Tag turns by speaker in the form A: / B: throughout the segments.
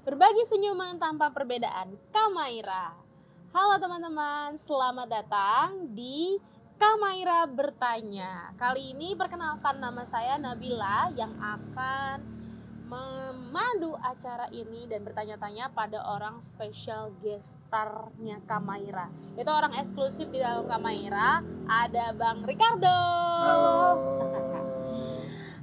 A: Berbagi senyuman tanpa perbedaan, Kamaira. Halo teman-teman, selamat datang di Kamaira Bertanya. Kali ini perkenalkan, nama saya Nabila yang akan memandu acara ini dan bertanya-tanya pada orang spesial guest starnya Kamaira. Itu orang eksklusif di dalam Kamaira, ada Bang Ricardo.
B: Halo.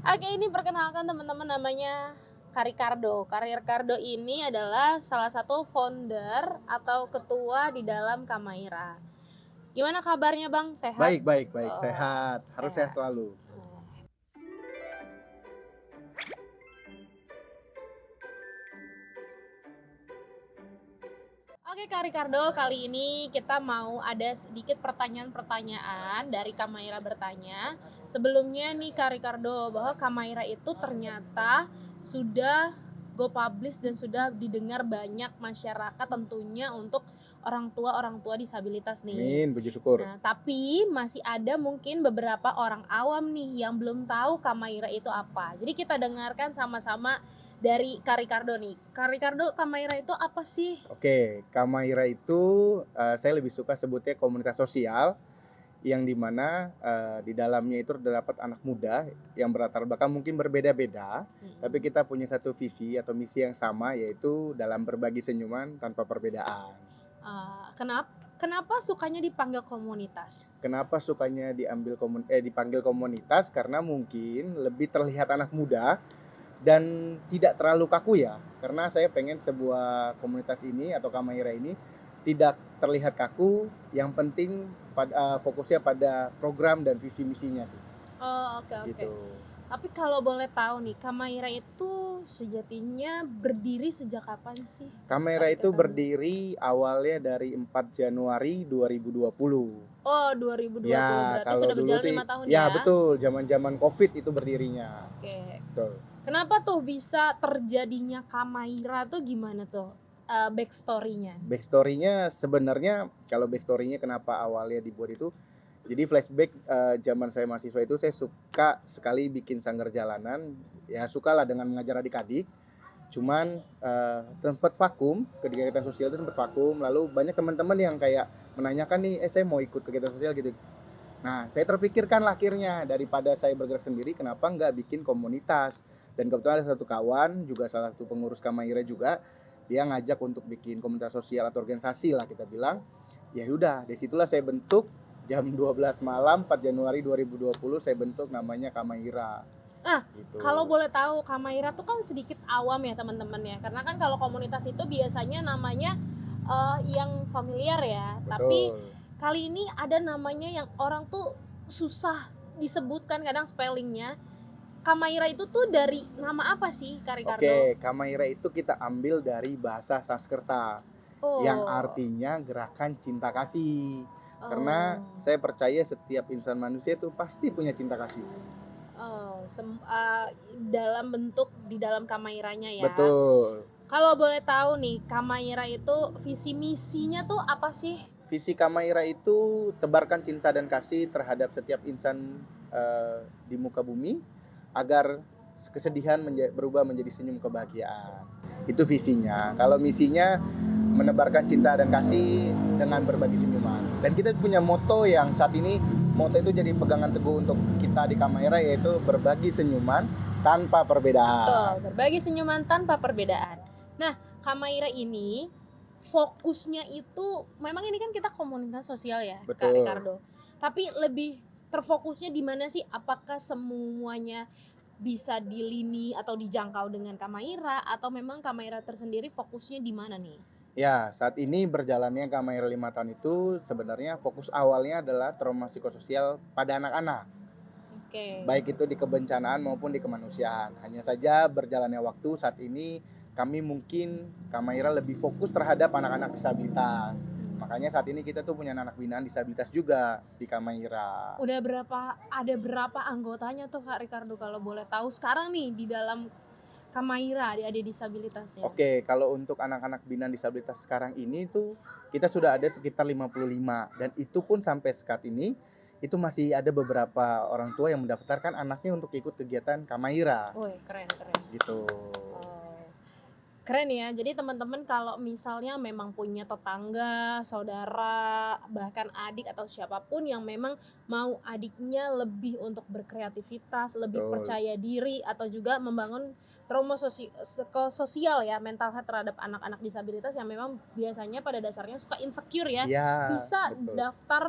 A: Oke, ini perkenalkan teman-teman, namanya Kak Ricardo. Kak Ricardo ini adalah salah satu founder atau ketua di dalam Kamaira. Gimana kabarnya Bang? Sehat?
B: Baik, baik, baik.
A: Oh,
B: Sehat. Harus sehat
A: sehat.
B: selalu.
A: Oke Kak Ricardo, kali ini kita mau ada sedikit pertanyaan-pertanyaan dari Kamaira Bertanya. Sebelumnya nih Kak Ricardo, bahwa Kamaira itu ternyata sudah go publish dan sudah didengar banyak masyarakat, tentunya untuk orang tua disabilitas nih.
B: Amin, puji syukur.
A: Nah, tapi masih ada mungkin beberapa orang awam nih yang belum tahu Kamaira itu apa. Jadi kita dengarkan sama-sama dari Kak Ricardo nih. Kak Ricardo, Kamaira itu apa sih?
B: Oke, Kamaira itu saya lebih suka sebutnya komunitas sosial yang dimana di dalamnya itu terdapat anak muda yang berlatar belakang mungkin berbeda-beda, tapi kita punya satu visi atau misi yang sama, yaitu dalam berbagi senyuman tanpa perbedaan.
A: Kenapa sukanya dipanggil komunitas?
B: Kenapa sukanya dipanggil komunitas? Karena mungkin lebih terlihat anak muda dan tidak terlalu kaku ya, karena saya pengen sebuah komunitas ini atau Kamaira ini tidak terlihat kaku, yang penting fokusnya pada program dan visi misinya sih,
A: Oh, oke oke.
B: gitu.
A: Tapi kalau boleh tahu nih, Kamaira itu sejatinya berdiri sejak kapan sih?
B: Kamaira
A: Kak
B: itu
A: Ricardo?
B: berdiri awalnya dari 4 Januari 2020.
A: Oh, 2020.
B: Ya,
A: Berarti
B: kalau
A: sudah
B: dulu
A: berjalan
B: tuh
A: 5 tahun
B: ya
A: ya?
B: betul, zaman-zaman Covid itu berdirinya.
A: Oke.
B: Betul.
A: Kenapa tuh bisa terjadinya Kamaira tuh gimana tuh? Backstory-nya?
B: Backstory-nya sebenarnya, kalau backstory-nya kenapa awalnya dibuat itu, jadi flashback zaman saya mahasiswa itu saya suka sekali bikin sanggar jalanan, ya sukalah dengan mengajar adik-adik. Cuman tempat vakum, kegiatan sosial itu sempat vakum, lalu banyak teman-teman yang kayak menanyakan nih, saya mau ikut kegiatan sosial gitu. Nah, saya terpikirkan lah akhirnya, daripada saya bergerak sendiri, kenapa nggak bikin komunitas. Dan kebetulan ada satu kawan, juga salah satu pengurus Kamaira juga, dia ngajak untuk bikin komunitas sosial atau organisasi lah kita bilang. Ya udah, disitulah saya bentuk jam 12 malam 4 Januari 2020, saya bentuk namanya Kamaira.
A: Nah,
B: Gitu.
A: kalau boleh tahu, Kamaira tuh kan sedikit awam ya teman-teman ya. Karena kan kalau komunitas itu biasanya namanya yang familiar ya. Tapi
B: Betul.
A: kali ini ada namanya yang orang tuh susah disebutkan kadang spellingnya. Kamaira itu tuh dari nama apa sih, Kak Ricardo?
B: Oke, Kamaira itu kita ambil dari bahasa Sanskerta yang
A: Oh,
B: artinya gerakan cinta kasih. Karena
A: oh,
B: saya percaya setiap insan manusia itu pasti punya cinta kasih.
A: oh, dalam bentuk di dalam Kamairanya ya.
B: Betul.
A: Kalau boleh tahu nih, Kamaira itu visi misinya tuh apa sih?
B: Visi Kamaira itu tebarkan cinta dan kasih terhadap setiap insan di muka bumi agar kesedihan berubah menjadi senyum kebahagiaan. Itu visinya. Kalau misinya menebarkan cinta dan kasih dengan berbagi senyuman. Dan kita punya moto yang saat ini, moto itu jadi pegangan teguh untuk kita di Kamaira, yaitu berbagi senyuman tanpa
A: Betul,
B: perbedaan.
A: berbagi senyuman tanpa perbedaan. Nah, Kamaira ini fokusnya itu memang ini kan kita komunitas sosial ya, Kak
B: Betul.
A: Ricardo. Tapi lebih terfokusnya di mana sih? Apakah semuanya bisa dilini atau dijangkau dengan Kamaira, atau memang Kamaira tersendiri fokusnya di mana nih?
B: Ya, saat ini berjalannya Kamaira 5 tahun itu sebenarnya fokus awalnya adalah trauma psikososial pada anak-anak,
A: Oke.
B: baik itu di kebencanaan maupun di kemanusiaan. Hanya saja berjalannya waktu, saat ini kami mungkin Kamaira lebih fokus terhadap anak-anak disabilitas. Makanya saat ini kita tuh punya anak binaan disabilitas juga di Kamaira.
A: Ada berapa anggotanya tuh Kak Ricardo kalau boleh tahu sekarang nih di dalam Kamaira, adik-adik disabilitasnya?
B: Oke, kalau untuk anak-anak binaan disabilitas sekarang ini tuh kita sudah ada sekitar 55, dan itu pun sampai saat ini itu masih ada beberapa orang tua yang mendaftarkan anaknya untuk ikut kegiatan Kamaira
A: Woi, keren keren.
B: gitu.
A: Oh. Keren ya. Jadi teman-teman kalau misalnya memang punya tetangga, saudara, bahkan adik atau siapapun yang memang mau adiknya lebih untuk berkreativitas, lebih
B: Betul.
A: percaya diri atau juga membangun trauma psikososial ya, mental health terhadap anak-anak disabilitas yang memang biasanya pada dasarnya suka insecure ya,
B: Iya,
A: bisa
B: betul.
A: daftar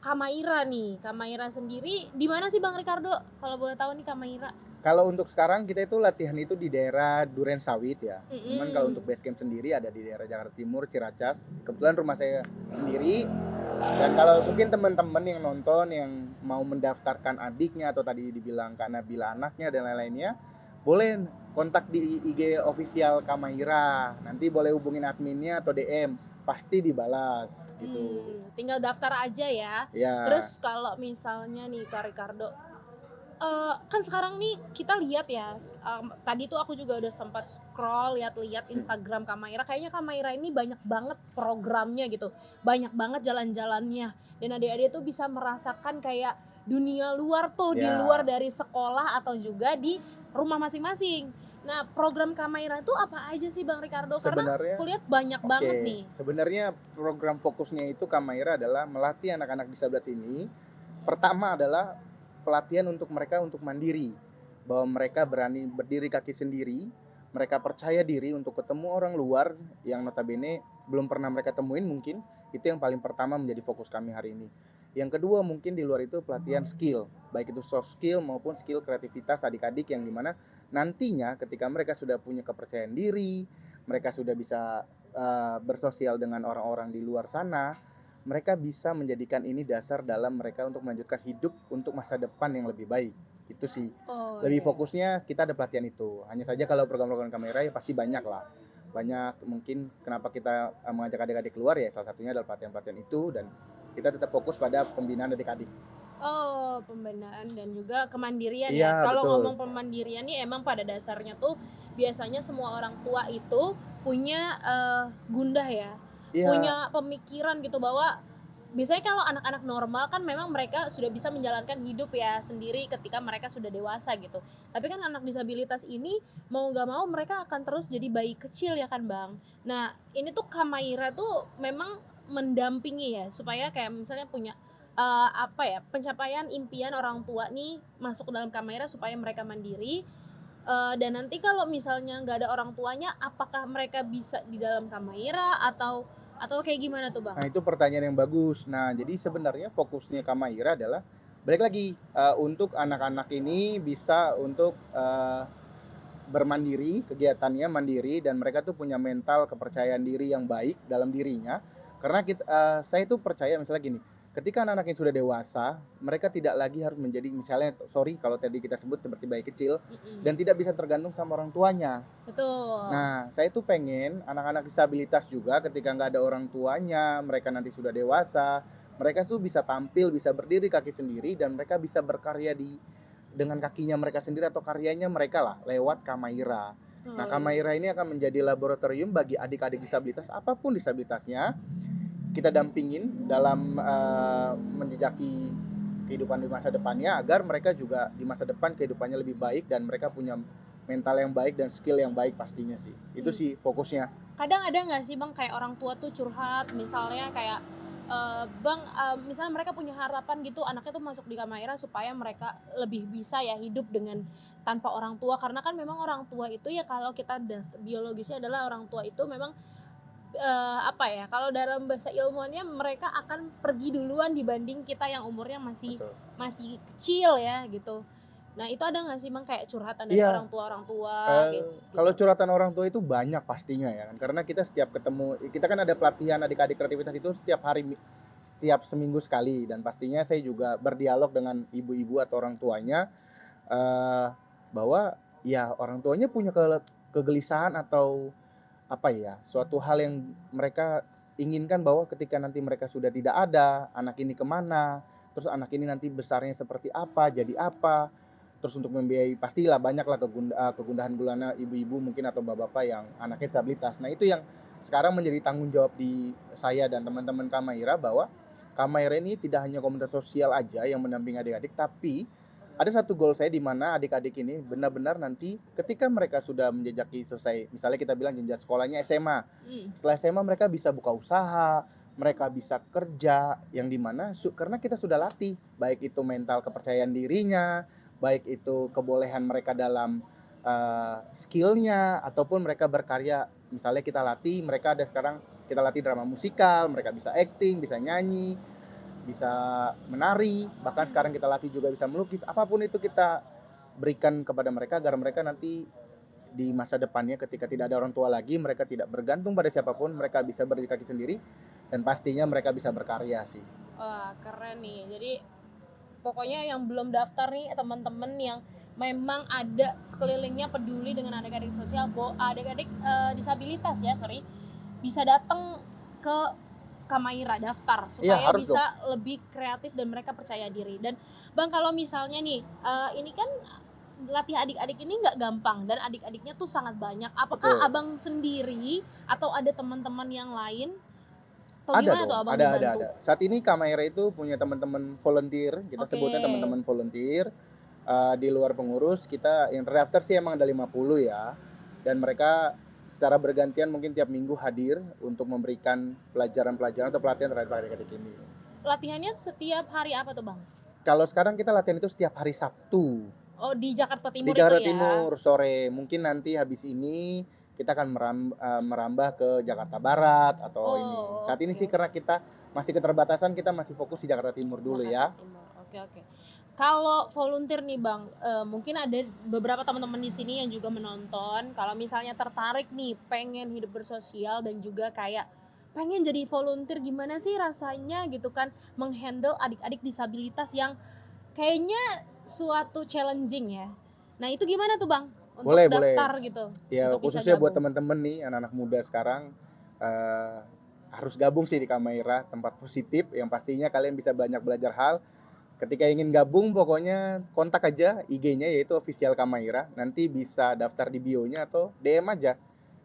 A: Kamaira nih. Kamaira sendiri di mana sih Bang Ricardo? Kalau boleh tahu nih Kamaira?
B: Kalau untuk sekarang kita itu latihan itu di daerah Durensawit ya. Cuman kalau untuk
A: Mhm.
B: base camp sendiri ada di daerah Jakarta Timur, Ciracas. Kebetulan rumah saya sendiri. Dan kalau mungkin teman-teman yang nonton yang mau mendaftarkan adiknya atau tadi dibilang Kak Nabila anaknya dan lain-lainnya, boleh kontak di IG official Kamaira. Nanti boleh hubungin adminnya atau DM, pasti dibalas gitu.
A: Tinggal daftar aja ya.
B: Ya,
A: Terus kalau misalnya nih Kak Ricardo, kan sekarang nih kita lihat ya, tadi tuh aku juga udah sempat scroll lihat-lihat Instagram Kak Maira, kayaknya Kak Maira ini banyak banget programnya gitu, banyak banget jalan-jalannya, dan adik-adik tuh bisa merasakan kayak dunia luar tuh, di luar
B: ya.
A: dari sekolah atau juga di rumah masing-masing. Nah, program Kak Maira tuh apa aja sih Bang Ricardo? Karena
B: Sebenarnya
A: aku lihat banyak banget
B: Oke,
A: nih.
B: sebenarnya program fokusnya itu Kamaira adalah melatih anak-anak disabilitas ini. Pertama adalah pelatihan untuk mereka untuk mandiri, bahwa mereka berani berdiri kaki sendiri, mereka percaya diri untuk ketemu orang luar yang notabene belum pernah mereka temuin mungkin. Itu yang paling pertama menjadi fokus kami hari ini. Yang kedua mungkin di luar itu pelatihan skill, baik itu soft skill maupun skill kreativitas adik-adik yang dimana nantinya ketika mereka sudah punya kepercayaan diri, mereka sudah bisa bersosial dengan orang-orang di luar sana, mereka bisa menjadikan ini dasar dalam mereka untuk melanjutkan hidup untuk masa depan yang lebih baik. Itu sih.
A: Oh
B: Lebih
A: iya.
B: fokusnya kita ada pelatihan itu. Hanya saja kalau program-program kamera ya pasti banyak lah. Banyak mungkin kenapa kita mengajak adik-adik keluar ya salah satunya adalah pelatihan-pelatihan itu dan kita tetap fokus pada pembinaan adik-adik.
A: Oh, pembinaan dan juga kemandirian ya.
B: Iya,
A: Kalau
B: betul.
A: ngomong pemandirian nih emang pada dasarnya tuh biasanya semua orang tua itu punya gundah ya,
B: Iya,
A: punya pemikiran gitu bahwa biasanya kalau anak-anak normal kan memang mereka sudah bisa menjalankan hidup ya sendiri ketika mereka sudah dewasa gitu. Tapi kan anak disabilitas ini mau nggak mau mereka akan terus jadi bayi kecil ya kan Bang. Nah ini tuh Kamaira tuh memang mendampingi ya supaya kayak misalnya punya apa ya, pencapaian impian orang tua nih masuk ke dalam kamera supaya mereka mandiri, dan nanti kalau misalnya nggak ada orang tuanya, apakah mereka bisa di dalam kamera atau kayak gimana tuh, Bang?
B: nah itu pertanyaan yang bagus. Nah, jadi sebenarnya fokusnya Kamaira adalah balik lagi untuk anak-anak ini bisa untuk bermandiri, kegiatannya mandiri dan mereka tuh punya mental kepercayaan diri yang baik dalam dirinya. Karena saya tuh percaya misalnya gini, ketika anak-anak yang sudah dewasa, mereka tidak lagi harus menjadi misalnya sorry kalau tadi kita sebut seperti bayi kecil
A: Mhm,
B: dan tidak bisa tergantung sama orang tuanya.
A: betul.
B: Nah, saya tuh pengen anak-anak disabilitas juga ketika nggak ada orang tuanya, mereka nanti sudah dewasa, mereka tuh bisa tampil, bisa berdiri kaki sendiri, dan mereka bisa berkarya dengan kakinya mereka sendiri atau karyanya mereka lah lewat Kamaira. Nah,
A: Oh, iya.
B: Kamaira ini akan menjadi laboratorium bagi adik-adik disabilitas apapun disabilitasnya. Kita dampingin dalam menjejaki kehidupan di masa depannya agar mereka juga di masa depan kehidupannya lebih baik dan mereka punya mental yang baik dan skill yang baik pastinya sih. Itu
A: Mmm.
B: sih fokusnya.
A: Kadang ada nggak sih Bang kayak orang tua tuh curhat misalnya kayak, Bang, misalnya mereka punya harapan gitu anaknya tuh masuk di Kamaira supaya mereka lebih bisa ya hidup dengan tanpa orang tua karena kan memang orang tua itu ya kalau kita biologisnya adalah orang tua itu memang, apa ya, kalau dalam bahasa ilmuannya mereka akan pergi duluan dibanding kita yang umurnya masih
B: Betul.
A: masih kecil ya gitu. Nah itu ada nggak sih Bang kayak curhatan dari
B: Iya,
A: orang tua kayak
B: kalau
A: gitu?
B: curhatan orang tua itu banyak pastinya ya kan, karena kita setiap ketemu kita kan ada pelatihan adik-adik kreativitas itu setiap hari setiap seminggu sekali dan pastinya saya juga berdialog dengan ibu-ibu atau orang tuanya, eee, bahwa ya orang tuanya punya kegelisahan atau apa ya, suatu hal yang mereka inginkan bahwa ketika nanti mereka sudah tidak ada, anak ini kemana, terus anak ini nanti besarnya seperti apa, jadi apa, terus untuk membiayai pastilah banyaklah kegundahan gulana ibu-ibu mungkin atau bapak-bapak yang anaknya disabilitas. Nah itu yang sekarang menjadi tanggung jawab di saya dan teman-teman Kamaira bahwa Kamaira ini tidak hanya komunitas sosial aja yang mendampingi adik-adik, tapi ada satu goal saya di mana adik-adik ini benar-benar nanti ketika mereka sudah menjejaki selesai, misalnya kita bilang jenjang sekolahnya SMA.
A: Hmm.
B: Setelah SMA mereka bisa buka usaha, mereka bisa kerja, yang di mana karena kita sudah latih, baik itu mental kepercayaan dirinya, baik itu kebolehan mereka dalam skill-nya, ataupun mereka berkarya. Misalnya kita latih, mereka ada sekarang kita latih drama musikal, mereka bisa acting, bisa nyanyi, bisa menari, bahkan sekarang kita latih juga bisa melukis. Apapun itu kita berikan kepada mereka agar mereka nanti di masa depannya ketika tidak ada orang tua lagi, mereka tidak bergantung pada siapapun, mereka bisa berdiri kaki sendiri dan pastinya mereka bisa berkarya sih.
A: Wah, keren nih. Jadi pokoknya yang belum daftar nih teman-teman yang memang ada sekelilingnya peduli dengan adik-adik sosial, adik-adik disabilitas ya, sorry, bisa datang ke Kamaira daftar
B: Iya,
A: supaya
B: harus dong.
A: bisa lebih kreatif dan mereka percaya diri. Dan Bang, kalau misalnya nih ini kan latih adik-adik ini nggak gampang dan adik-adiknya tuh sangat banyak. Apakah
B: Betul.
A: Abang sendiri atau ada teman-teman yang lain atau
B: Ada
A: gimana tuh
B: dong,
A: Abang
B: ada
A: dibantu?
B: ada. Saat ini Kamaira itu punya teman-teman volunteer, kita
A: Oke.
B: sebutnya teman-teman volunteer. Di luar pengurus kita yang terdaftar sih emang ada 50 ya, dan mereka secara bergantian mungkin tiap minggu hadir untuk memberikan pelajaran-pelajaran atau pelatihan terhadap adik-adik ini.
A: Latihannya setiap hari apa tuh Bang?
B: Kalau sekarang kita latihan itu setiap hari Sabtu
A: Oh, di Jakarta
B: di
A: Timur itu
B: Jakarta
A: ya?
B: Timur sore. Mungkin nanti habis ini kita akan merambah ke Jakarta Barat atau ini.
A: Oh,
B: Saat ini
A: oke
B: sih karena
A: oke.
B: kita masih keterbatasan, kita masih fokus di Jakarta Timur dulu
A: Jakarta
B: ya.
A: Timur. Oke oke. Kalau volunteer nih Bang, mungkin ada beberapa teman-teman di sini yang juga menonton. Kalau misalnya tertarik nih, pengen hidup bersosial dan juga kayak pengen jadi volunteer, gimana sih rasanya gitu kan menghandle adik-adik disabilitas yang kayaknya suatu challenging ya. Nah itu gimana tuh Bang untuk
B: Boleh, boleh.
A: daftar gitu,
B: Ya
A: untuk bisa
B: khususnya buat
A: gabung?
B: teman-teman nih anak-anak muda sekarang, eh, harus gabung sih di Kamaira, tempat positif yang pastinya kalian bisa banyak belajar hal. Ketika ingin gabung pokoknya kontak aja IG-nya yaitu official Kamaira, nanti bisa daftar di bio-nya atau DM aja.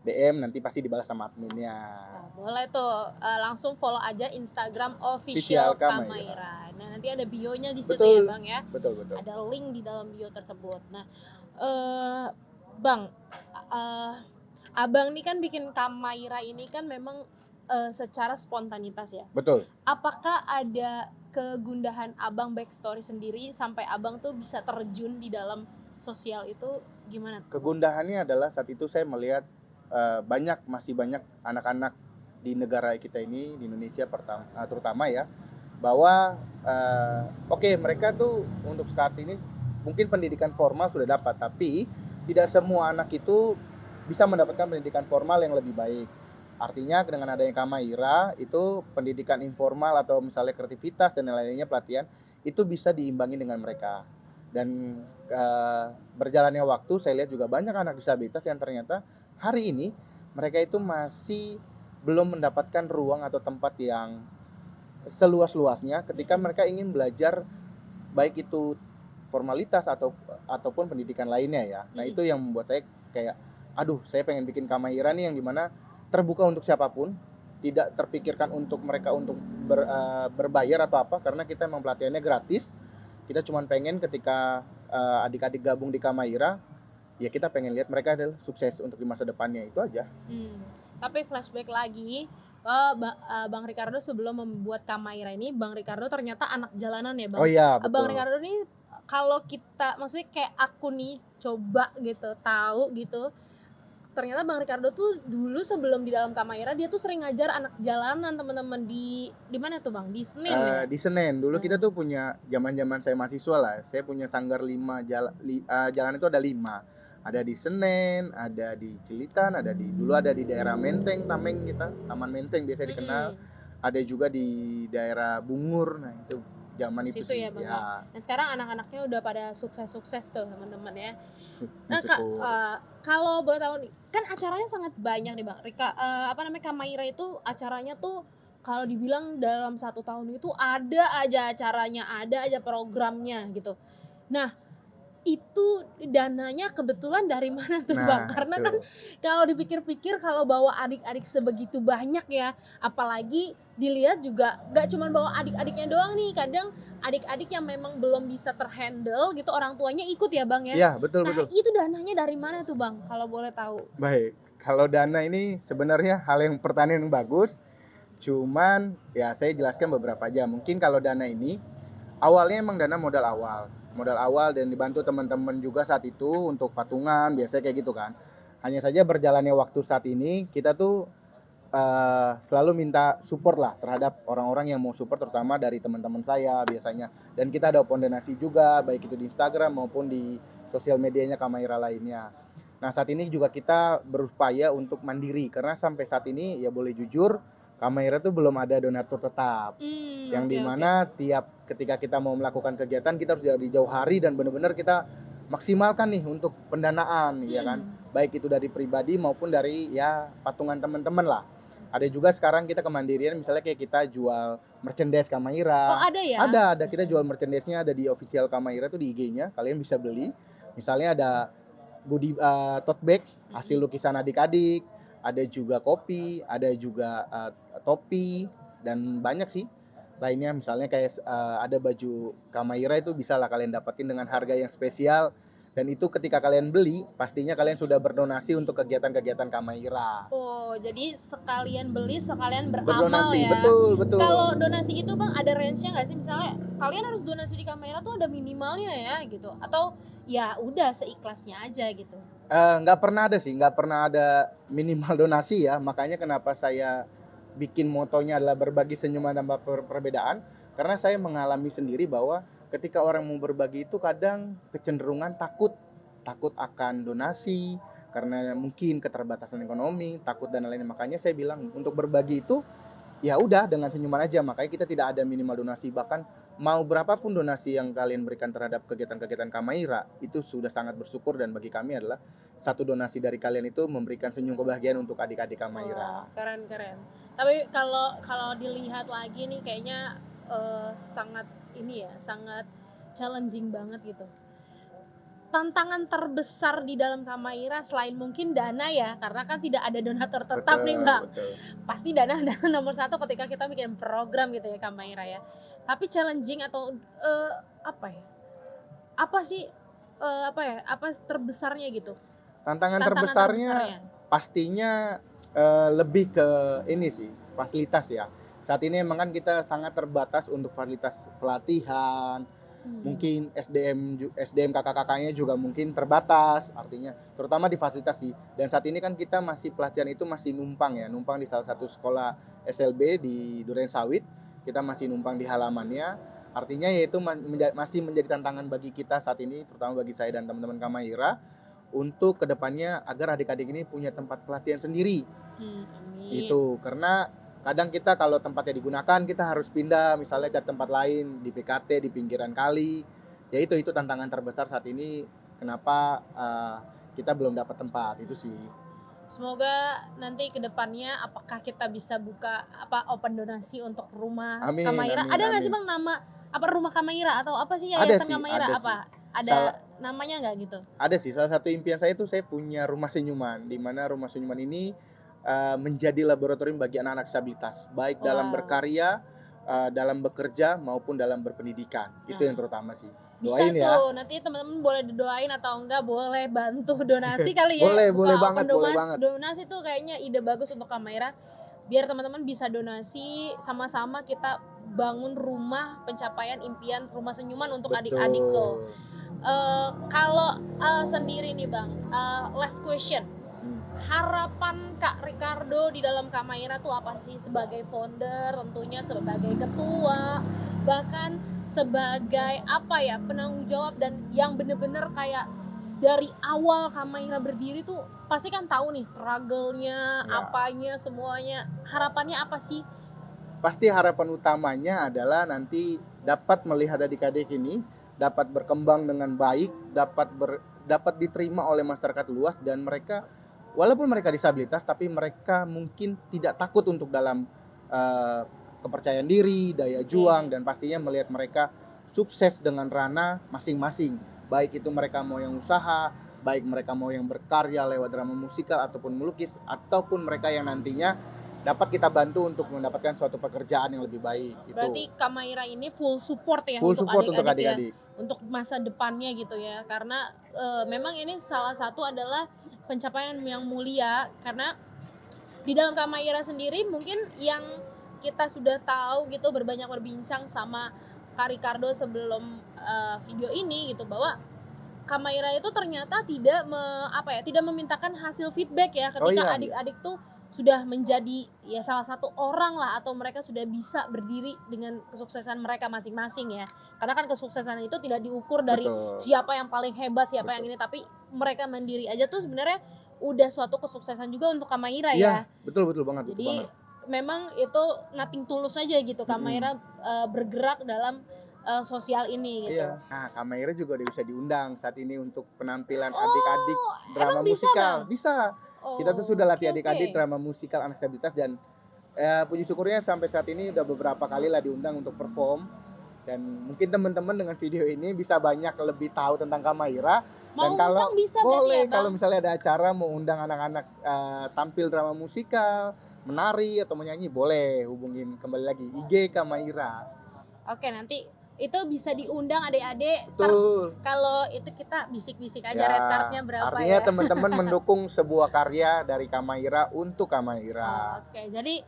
B: DM nanti pasti dibalas sama adminnya.
A: Nah, boleh tuh langsung follow aja Instagram
B: Official
A: official
B: Kamaira.
A: Kamaira. Nah, nanti ada bio-nya di situ ya,
B: Betul,
A: Bang ya.
B: betul, betul.
A: Ada link di dalam bio tersebut. Nah, eh Bang, eh Abang nih kan bikin Kamaira ini kan memang secara spontanitas ya.
B: Betul.
A: Apakah ada kegundahan Abang backstory sendiri sampai Abang tuh bisa terjun di dalam sosial itu gimana tuh, Bang?
B: Kegundahannya adalah saat itu saya melihat masih banyak anak-anak di negara kita ini, di Indonesia terutama ya, bahwa oke, mereka tuh untuk saat ini mungkin pendidikan formal sudah dapat, tapi tidak semua anak itu bisa mendapatkan pendidikan formal yang lebih baik. Artinya dengan adanya Kamaira itu pendidikan informal atau misalnya kreativitas dan lain-lainnya, pelatihan itu bisa diimbangi dengan mereka. Dan berjalannya waktu saya lihat juga banyak anak disabilitas yang ternyata hari ini mereka itu masih belum mendapatkan ruang atau tempat yang seluas-luasnya ketika mereka ingin belajar, baik itu formalitas ataupun pendidikan lainnya ya. Nah itu yang membuat saya kayak, aduh saya pengen bikin Kamaira nih yang dimana terbuka untuk siapapun, tidak terpikirkan untuk mereka untuk berbayar atau apa, karena kita emang pelatihannya gratis. Kita cuma pengen ketika adik-adik gabung di Kamaira, ya kita pengen lihat mereka adalah sukses untuk di masa depannya, itu aja.
A: Tapi flashback lagi, Bang Ricardo sebelum membuat Kamaira ini, Bang Ricardo ternyata anak jalanan ya, Bang?
B: Oh iya,
A: Bang
B: betul.
A: Ricardo nih kalau kita maksudnya kayak aku nih coba gitu, tahu gitu, ternyata Bang Ricardo tuh dulu sebelum di dalam Kamaira dia tuh sering ngajar anak jalanan teman-teman di mana tuh, Bang? Di Senen ya?
B: Di Senen dulu kita tuh punya, zaman-zaman saya mahasiswa lah, saya punya sanggar 5 jalan itu ada 5. Ada di Senen, ada di Cilitan, dulu ada di daerah Menteng, Tameng kita, Taman Menteng biasa dikenal. Ada juga di daerah Bungur. Nah, itu zaman itu
A: Situ
B: sih.
A: ya, Bang ya.
B: Ya,
A: Nah, sekarang anak-anaknya udah pada sukses-sukses tuh, teman-teman ya. Nah, Kak,
B: syukur.
A: kalau boleh tahu nih, kan acaranya sangat banyak nih, Bang. Apa namanya, Kamaira itu acaranya tuh kalau dibilang dalam 1 tahun itu ada aja acaranya, ada aja programnya gitu. Nah, Itu dananya kebetulan dari mana tuh, Bang?
B: Nah
A: Karena kan
B: itu.
A: kalau dipikir-pikir kalau bawa adik-adik sebegitu banyak ya, apalagi dilihat juga nggak cuman bawa adik-adiknya doang nih, kadang adik-adik yang memang belum bisa ter-handle gitu, orang tuanya ikut ya, Bang, ya.
B: Iya, betul
A: Nah,
B: betul.
A: itu dananya dari mana tuh, Bang, kalau boleh tahu?
B: Baik, kalau dana ini sebenarnya hal yang pertanyaan yang bagus, cuman ya saya jelaskan beberapa aja. Mungkin kalau dana ini awalnya emang dana modal awal dan dibantu teman-teman juga saat itu untuk patungan, biasanya kayak gitu kan. Hanya saja berjalannya waktu saat ini kita tuh selalu minta support lah terhadap orang-orang yang mau support, terutama dari teman-teman saya biasanya. Dan kita ada open donasi juga, baik itu di Instagram maupun di sosial medianya Kamaira lainnya. Nah saat ini juga kita berupaya untuk mandiri, karena sampai saat ini ya boleh jujur, Kamaira tuh belum ada donatur tetap. Yang
A: Oke oke.
B: dimana tiap ketika kita mau melakukan kegiatan kita harus dari jauh hari dan benar-benar kita maksimalkan nih untuk pendanaan, ya kan,
A: Mhm.
B: baik itu dari pribadi maupun dari ya patungan teman-teman lah. Ada juga sekarang kita kemandirian, misalnya kayak kita jual merchandise
A: Oh,
B: Kamaira.
A: ada ya?
B: Ada kita jual merchandise-nya, ada di official Kamaira tuh di IG-nya, kalian bisa beli. Misalnya ada goodie tote bag hasil
A: Mhm.
B: lukisan adik-adik, ada juga kopi, ada juga topi dan banyak sih lainnya. Misalnya kayak ada baju Kamaira itu bisa lah kalian dapetin dengan harga yang spesial, dan itu ketika kalian beli pastinya kalian sudah berdonasi untuk kegiatan-kegiatan Kamaira.
A: Oh, jadi sekalian beli, sekalian beramal
B: Berdonasi,
A: ya.
B: betul betul.
A: Kalau donasi itu, Bang, ada range-nya nggak sih? Misalnya kalian harus donasi di kamera tuh ada minimalnya ya gitu, atau ya udah seikhlasnya aja gitu?
B: Nggak pernah ada sih, nggak pernah ada minimal donasi ya, makanya kenapa saya bikin motonya adalah berbagi senyuman tanpa perbedaan, karena saya mengalami sendiri bahwa ketika orang mau berbagi itu kadang kecenderungan takut, takut akan donasi, karena mungkin keterbatasan ekonomi, takut dan lain-lain. Makanya saya bilang untuk berbagi itu ya udah dengan senyuman aja, makanya kita tidak ada minimal donasi, bahkan mau berapapun donasi yang kalian berikan terhadap kegiatan-kegiatan Kamaira itu sudah sangat bersyukur, dan bagi kami adalah satu donasi dari kalian itu memberikan senyum kebahagiaan untuk adik-adik
A: Wah,
B: Kamaira.
A: keren keren. Tapi kalau kalau dilihat lagi nih kayaknya, sangat ini ya, sangat challenging banget gitu. Tantangan terbesar di dalam Kamaira selain mungkin dana ya, karena kan tidak ada donatur tetap nih,
B: Betul
A: Bang.
B: betul.
A: Pasti dana adalah nomor satu ketika kita bikin program gitu ya, Kamaira ya. Tapi challenging atau, apa ya, apa sih, apa ya, apa terbesarnya gitu,
B: Tantangan
A: tantangan
B: terbesarnya
A: terbesarnya?
B: pastinya lebih ke ini sih, fasilitas ya. Saat ini emang kan kita sangat terbatas untuk fasilitas pelatihan,
A: Mmm.
B: mungkin SDM kakak-kakaknya juga mungkin terbatas, artinya terutama di fasilitas sih. Dan saat ini kan kita masih pelatihan itu masih numpang ya, numpang di salah satu sekolah SLB di Durensawit, kita masih numpang di halamannya. Artinya yaitu masih menjadi tantangan bagi kita saat ini, terutama bagi saya dan teman-teman Kamaira, untuk kedepannya agar adik-adik ini punya tempat pelatihan sendiri.
A: Amin.
B: Itu karena kadang kita kalau tempatnya digunakan kita harus pindah, misalnya cari tempat lain di PKT di pinggiran kali. Ya itu tantangan terbesar saat ini, kenapa kita belum dapat tempat itu sih.
A: Semoga nanti ke depannya apakah kita bisa buka, apa, open donasi untuk rumah
B: Amin
A: Kamaira.
B: amin
A: Ada nggak sih,
B: amin.
A: Bang, nama apa, rumah Kamaira atau apa sih, yayasan Kamaira
B: Ada sih.
A: apa?
B: Salah
A: Ada namanya nggak gitu?
B: Ada sih, salah satu impian saya itu saya punya rumah senyuman, di mana rumah senyuman ini menjadi laboratorium bagi anak-anak disabilitas, baik dalam
A: Wow.
B: berkarya, dalam bekerja maupun dalam berpendidikan. Itu yang
A: Nah,
B: terutama sih.
A: bisa
B: Doain ya.
A: tuh nanti teman-teman boleh didoain atau enggak boleh bantu donasi kali ya,
B: Boleh
A: buka
B: banget,
A: open
B: boleh banget.
A: donasi tuh kayaknya ide bagus untuk Kamaira, biar teman-teman bisa donasi, sama-sama kita bangun rumah pencapaian impian rumah senyuman untuk adik-adik tuh.
B: Betul.
A: Kalau, sendiri nih, Bang, last question,
B: Hmm.
A: harapan Kak Ricardo di dalam Kamaira tuh apa sih? Sebagai founder tentunya, sebagai ketua, bahkan sebagai apa ya, penanggung jawab dan yang bener-bener kayak dari awal Kamaira berdiri tuh pasti kan tahu nih struggle-nya,
B: Ya.
A: apanya, semuanya. Harapannya apa sih?
B: Pasti harapan utamanya adalah nanti dapat melihat adik-adik ini dapat berkembang dengan baik, dapat diterima oleh masyarakat luas, dan mereka walaupun mereka disabilitas tapi mereka mungkin tidak takut untuk dalam uh, kepercayaan diri, daya
A: Oke.
B: juang, dan pastinya melihat mereka sukses dengan ranah masing-masing. baik itu mereka mau yang usaha, baik mereka mau yang berkarya lewat drama musikal ataupun melukis, ataupun mereka yang nantinya dapat kita bantu untuk mendapatkan suatu pekerjaan yang lebih baik gitu.
A: Berarti Kak Maira ini full support ya
B: Full
A: untuk
B: support untuk
A: adik-adik ya,
B: adik-adik.
A: untuk masa depannya gitu ya. Karena memang ini salah satu adalah pencapaian yang mulia, karena di dalam Kak Maira sendiri mungkin yang kita sudah tahu gitu, berbanyak berbincang sama Kak Ricardo sebelum video ini gitu, bahwa Kak Maira itu ternyata tidak memintakan hasil feedback ya,
B: Oh
A: ketika
B: iya,
A: adik-adik tuh sudah menjadi ya salah satu orang lah, atau mereka sudah bisa berdiri dengan kesuksesan mereka masing-masing ya. Karena kan kesuksesan itu tidak diukur dari
B: betul.
A: siapa yang paling hebat, siapa yang
B: Betul.
A: ini, tapi mereka mandiri aja tuh sebenarnya udah suatu kesuksesan juga untuk Kak Maira
B: Iya,
A: ya.
B: betul banget, betul
A: Jadi
B: banget.
A: memang itu nothing tulus aja gitu Kak Maira bergerak dalam sosial ini gitu.
B: Iya. Nah, Kak Maira juga udah bisa diundang saat ini untuk penampilan adik-adik
A: Oh,
B: drama
A: emang bisa
B: musikal.
A: Bang?
B: Bisa. Kita tuh
A: Oh,
B: sudah latih
A: oke oke.
B: adik-adik drama musikal anak disabilitas dan puji syukurnya sampai saat ini udah beberapa kali lah diundang untuk perform. Dan mungkin teman-teman dengan video ini bisa banyak lebih tahu tentang Kak Maira. Dan
A: Mau
B: kalau
A: undang bisa berarti ya
B: boleh,
A: Bang?
B: kalau misalnya ada acara mau undang anak-anak tampil drama musikal, menari atau menyanyi, boleh hubungin kembali lagi IG Kak Maira.
A: Oke, nanti itu bisa diundang adik-adik.
B: Betul.
A: Kalau itu kita bisik-bisik aja
B: Ya,
A: red cardnya berapa
B: artinya
A: ya.
B: teman-teman mendukung sebuah karya dari Kak Maira untuk Kak Maira.
A: Oke, jadi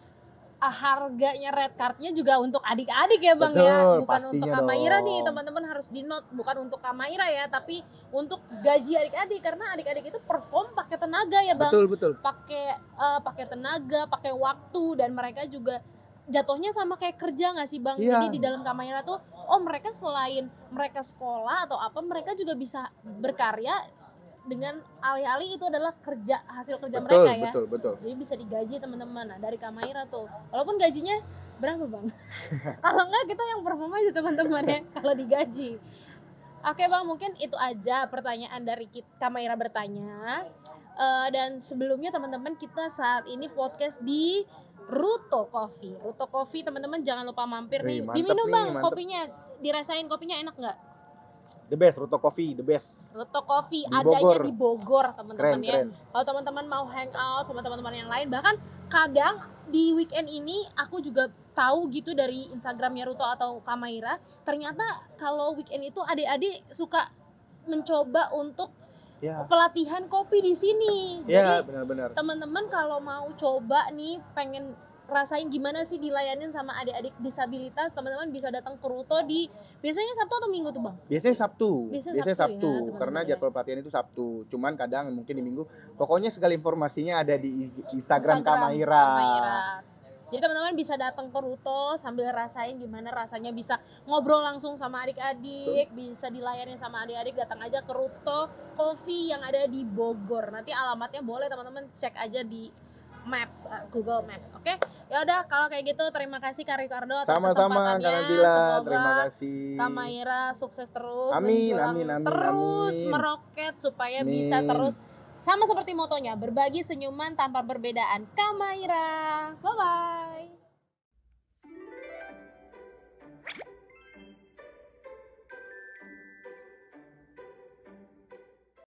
A: harganya red cardnya juga untuk adik-adik ya Bang ya,
B: Betul,
A: bukan untuk
B: pastinya
A: Kak Maira nih,
B: dong.
A: teman-teman harus di note, bukan untuk Kak Maira ya, tapi untuk gaji adik-adik, karena adik-adik itu perform pakai tenaga ya Bang,
B: Betul, betul.
A: pakai tenaga, pakai waktu, dan mereka juga jatuhnya sama kayak kerja nggak sih Bang?
B: Iya,
A: Jadi di dalam Kak Maira tuh, mereka selain mereka sekolah atau apa, mereka juga bisa berkarya dengan alih-alih itu adalah hasil kerja
B: betul,
A: mereka ya.
B: betul, betul.
A: Jadi bisa digaji teman-teman. Nah, dari Kak Maira tuh, walaupun gajinya berapa Bang? Kalau enggak kita yang perform aja teman-teman ya, kalau digaji. Oke Bang, mungkin itu aja pertanyaan dari Kak Maira bertanya. Dan sebelumnya teman-teman, kita saat ini podcast di Ruto Coffee. Ruto Coffee teman-teman jangan lupa mampir
B: Wih,
A: nih.
B: mantep
A: Diminum
B: nih,
A: Bang
B: mantep.
A: kopinya. Dirasain kopinya enak nggak?
B: The best, Ruto Coffee, the best.
A: Ruto Coffee
B: Di
A: adanya
B: Bogor.
A: di Bogor teman-teman
B: Keren,
A: ya.
B: keren.
A: Kalau teman-teman mau hangout sama teman-teman yang lain, bahkan kadang di weekend ini aku juga tahu gitu dari Instagramnya Ruto atau Kak Maira, ternyata kalau weekend itu adik-adik suka mencoba untuk
B: Ya,
A: pelatihan kopi di sini.
B: ya,
A: Jadi
B: benar-benar.
A: teman-teman kalau mau coba nih, pengen rasain gimana sih dilayanin sama adik-adik disabilitas, teman-teman bisa datang ke Ruto di biasanya Sabtu atau Minggu tuh Bang?
B: Biasanya Sabtu,
A: Biasanya Sabtu ya, teman-teman
B: karena
A: ya.
B: jadwal pelatihan itu Sabtu. Cuman kadang mungkin di Minggu. Pokoknya segala informasinya ada di Instagram Kak Maira.
A: Kak Maira. Jadi teman-teman bisa datang ke Ruto sambil rasain gimana rasanya bisa ngobrol langsung sama adik-adik, bisa dilayani sama adik-adik, datang aja ke Ruto Coffee yang ada di Bogor. Nanti alamatnya boleh teman-teman cek aja di Maps, Google Maps. Oke? Ya udah, kalau kayak gitu terima kasih Kak Ricardo atas
B: Sama-sama Kak
A: kesempatannya.
B: Nabila,
A: Semoga
B: terima kasih.
A: Kak Maira sukses terus,
B: Amin,
A: menjulang
B: amin, amin,
A: terus,
B: amin.
A: meroket supaya
B: Amin.
A: bisa terus sama seperti motonya, berbagi senyuman tanpa perbedaan. Kak Maira, bye-bye.